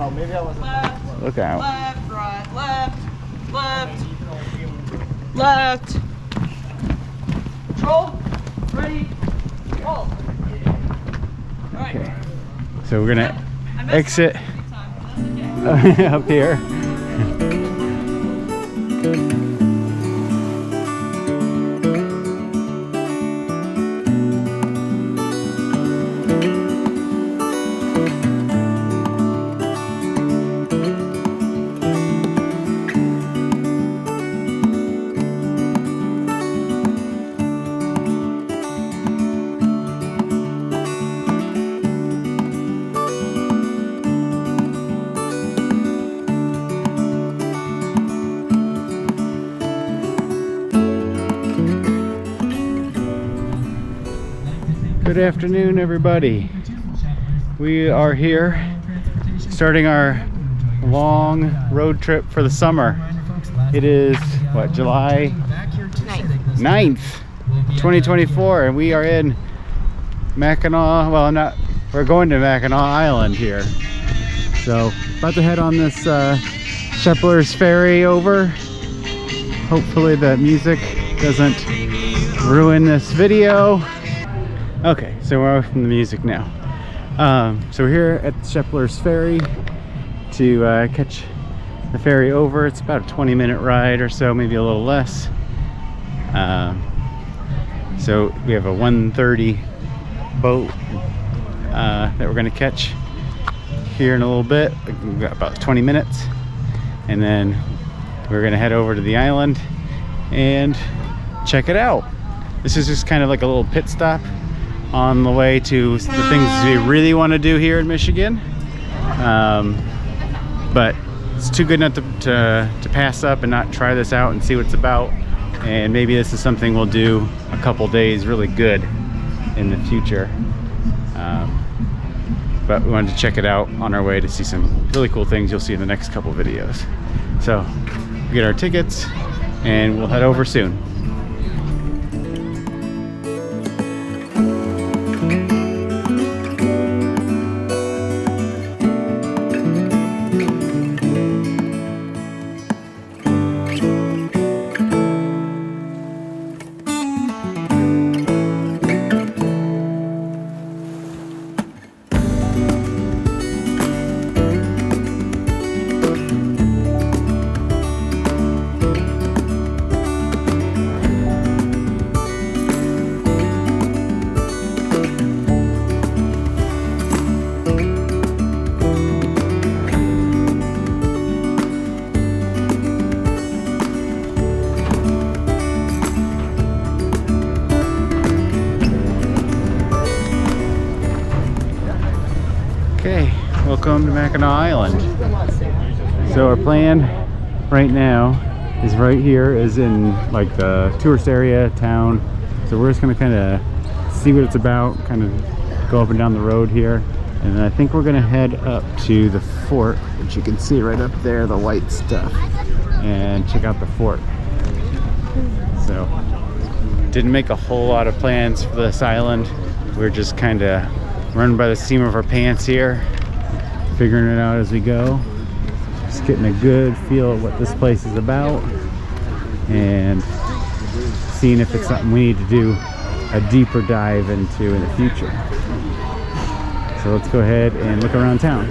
Oh, maybe I wasn't. Left, Look out. left, right, left, left, left. Control, ready, roll. Alright. Okay. So we're gonna I messed exit up a few times, but that's okay. up here. Good afternoon, everybody. We are here starting our long road trip for the summer. It is, what, July 9th, 2024, and we are in Mackinac, well, we're going to Mackinac Island here. So, about to head on this Shepherd's Ferry over. Hopefully the music doesn't ruin this video. Okay, so we're away from the music now. So we're here at Shepherd's Ferry to catch the ferry over. It's about a 20-minute ride or so, maybe a little less. So we have a 1:30 boat that we're going to catch here in a little bit. We've got about 20 minutes, and then we're going to head over to the island and check it out. This is just kind of like a little pit stop on the way to the things we really want to do here in Michigan, but it's too good not to pass up and not try this out and see what it's about. And maybe this is something we'll do a couple days really good in the future, but we wanted to check it out on our way to see some really cool things you'll see in the next couple videos. So we get our tickets and we'll head over soon. Okay, welcome to Mackinac Island. So our plan right now is right here, is in like the tourist area, town. So we're just gonna kind of see what it's about, kind of go up and down the road here. And then I think we're gonna head up to the fort, which you can see right up there, the white stuff, and check out the fort. So, didn't make a whole lot of plans for this island. We're just kind of running by the seam of our pants here, figuring it out as we go, just getting a good feel of what this place is about and seeing if it's something we need to do a deeper dive into in the future. So let's go ahead and look around town.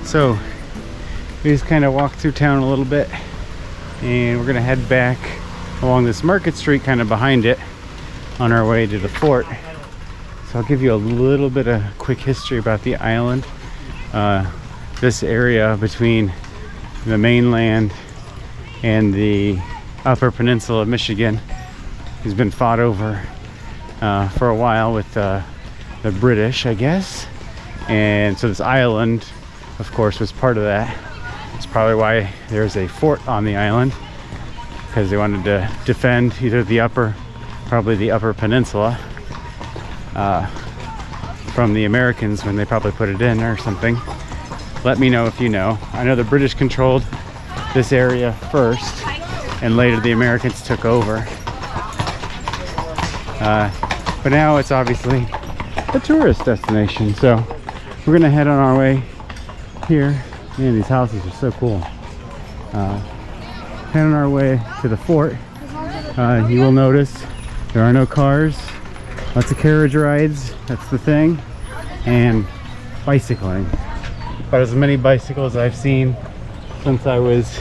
So we just kind of walked through town a little bit, and we're gonna head back along this Market Street kind of behind it on our way to the fort. So I'll give you a little bit of quick history about the island. this area between the mainland and the Upper Peninsula of Michigan has been fought over for a while with the British, I guess. And so this island, of course, was part of that. It's probably why there's a fort on the island, because they wanted to defend either probably the Upper Peninsula from the Americans when they probably put it in or something. Let me know if you know. I know the British controlled this area first, and later the Americans took over. But now it's obviously a tourist destination, so we're gonna head on our way here. Man, these houses are so cool. Head on our way to the fort. You will notice there are no cars, lots of carriage rides, that's the thing, and bicycling. About as many bicycles I've seen since I was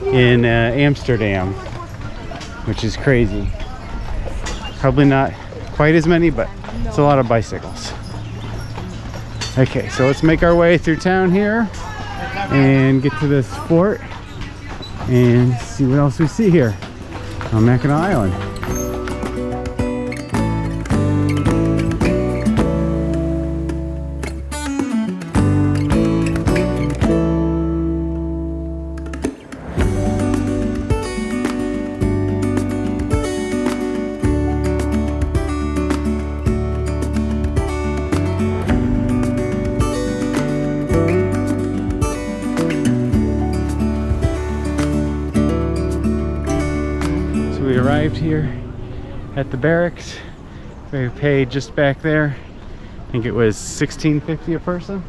in Amsterdam, which is crazy. Probably not quite as many, but it's a lot of bicycles. Okay, so let's make our way through town here and get to this fort and see what else we see here on Mackinac Island. We arrived here at the barracks. We paid just back there. I think it was $16.50 a person.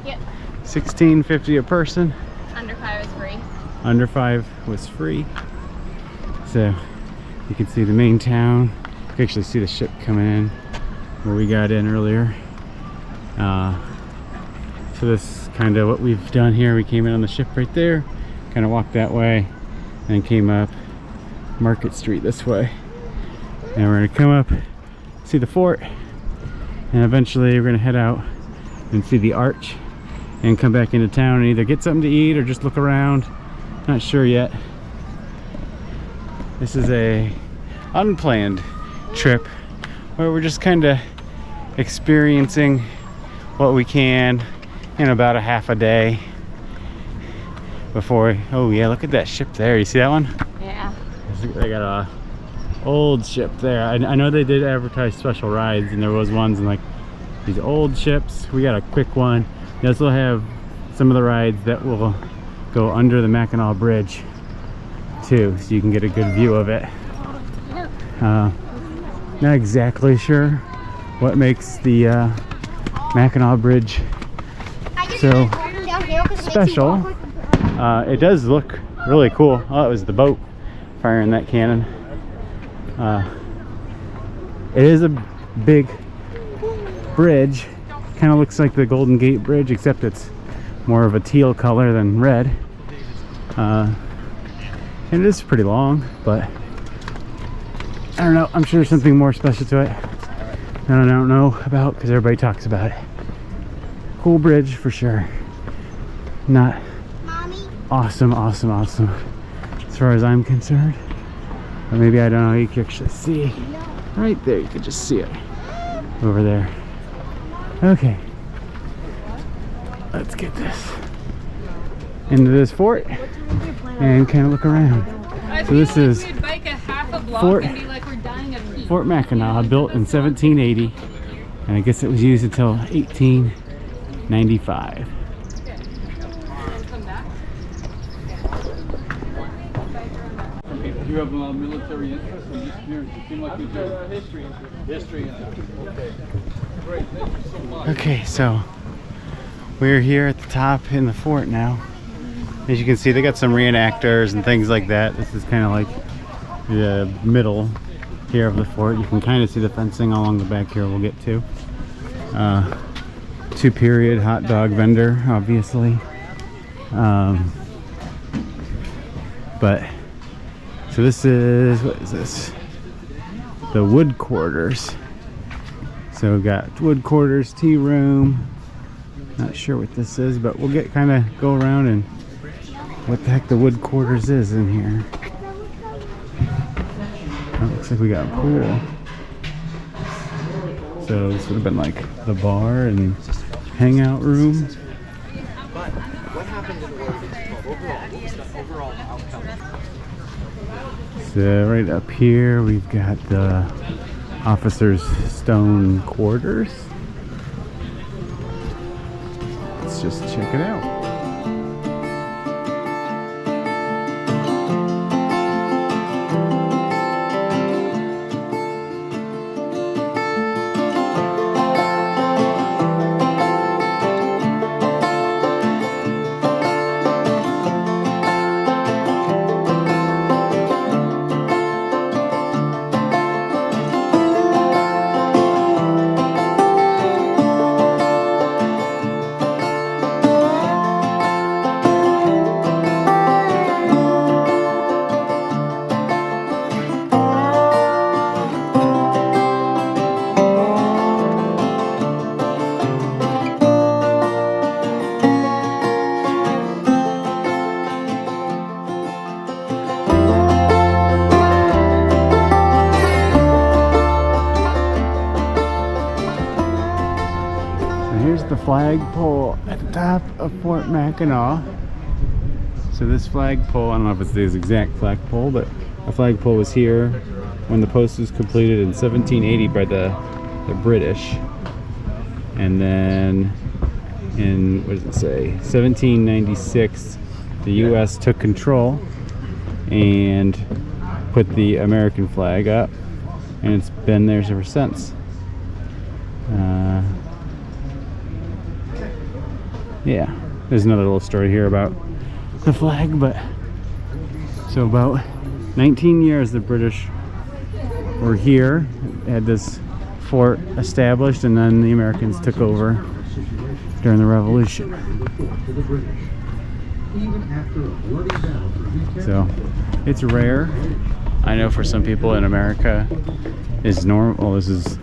Yep. $16.50 a person. Under 5 is free. Under 5 was free. So you can see the main town. You can actually see the ship coming in where we got in earlier. So this is kind of what we've done here. We came in on the ship right there, kind of walked that way, and came up Market Street this way. And we're gonna come up, see the fort, and eventually we're gonna head out and see the arch and come back into town and either get something to eat or just look around. Not sure yet. This is a unplanned trip where we're just kind of experiencing what we can in about a half a day before oh yeah, look at that ship there. You see that one? Yeah. They got a old ship there. I know they did advertise special rides, and there was ones in like these old ships. We got a quick one. They also have some of the rides that will go under the Mackinac Bridge too, so you can get a good view of it. Not exactly sure what makes the Mackinac Bridge so special. It does look really cool. Oh, it was the boat firing that cannon. It is a big bridge. Kind of looks like the Golden Gate Bridge, except it's more of a teal color than red. And it is pretty long, but I don't know. I'm sure there's something more special to it that I don't know about because everybody talks about it. Cool bridge for sure. Not awesome as far as I'm concerned. Or maybe I don't know, you can actually see right there. You can just see it over there. Okay, let's get this into this fort and kind of look around. So this is Fort Mackinac, built in 1780, and I guess it was used until 1895. Do you have military interest in experience? You seem like you do. History interest. Okay. Great. Thank you so much. Okay, so we're here at the top in the fort now. As you can see, they got some reenactors and things like that. This is kind of like the middle here of the fort. You can kind of see the fencing along the back here we'll get to. 2-period hot dog vendor, obviously. But so this is, what is this? The wood quarters. So we've got wood quarters, tea room, Not sure what this is, but we'll kind of go around and what the heck the wood quarters is in here. Oh, looks like we got a pool. So this would have been like the bar and hangout room. So right up here we've got the officers' stone quarters. Let's just check it out. The flagpole at the top of Fort Mackinac. So this flagpole, I don't know if it's the exact flagpole, but a flagpole was here when the post was completed in 1780 by the British. And then in, what does it say, 1796, the US took control and put the American flag up, and it's been there ever since. Yeah, there's another little story here about the flag, but so about 19 years the British were here, had this fort established, and then the Americans took over during the Revolution. So it's rare. I know for some people in America is normal. Well, this is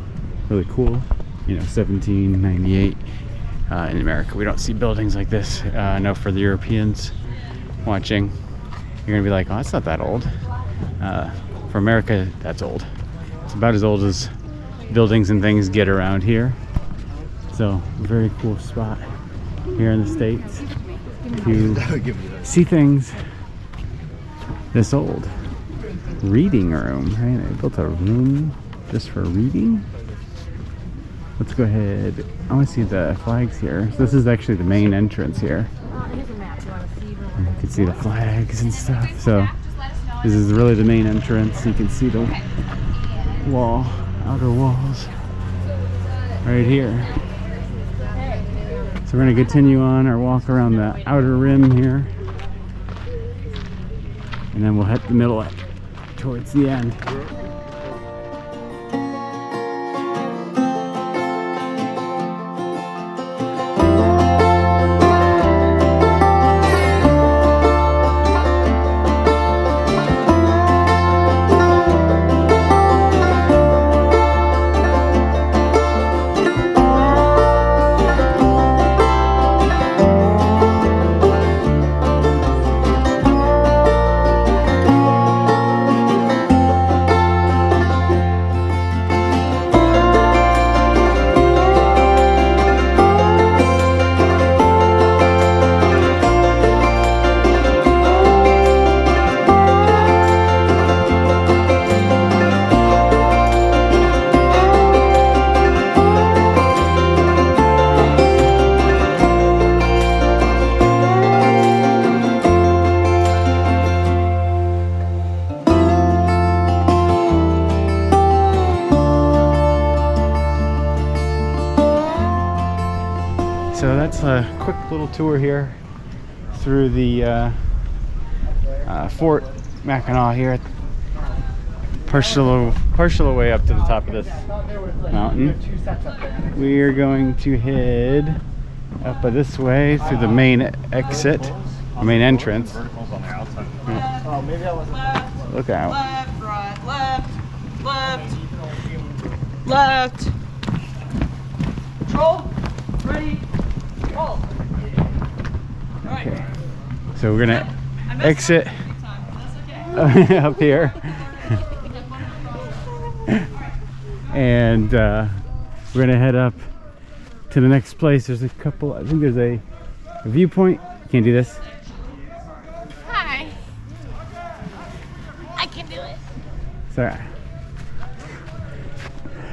really cool. You know, 1798. In America, we don't see buildings like this. I know for the Europeans watching, you're gonna be like, oh, that's not that old. For America, that's old. It's about as old as buildings and things get around here. So, very cool spot here in the States to see things this old. Reading room, right? They built a room just for reading. Let's go ahead. I want to see the flags here. So this is actually the main entrance here. You can see the flags and stuff. So this is really the main entrance. You can see the wall, outer walls right here. So we're going to continue on our walk around the outer rim here. And then we'll hit the middle towards the end. So that's a quick little tour here through the Fort Mackinac here, partial way up to the top of this mountain. We are going to head up this way through the main exit, main entrance. Look out. Left, right, left, left, left. Control, ready, Okay. So we're gonna I messed exit up every time, but that's okay. up here. And we're gonna head up to the next place. There's a couple, I think there's a viewpoint. Can't do this. Hi. I can do it. Sorry.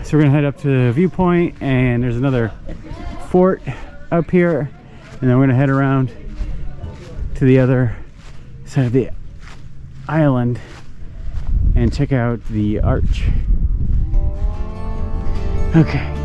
So we're gonna head up to the viewpoint, and there's another fort up here, and then we're gonna head around to the other side of the island and check out the arch. Okay.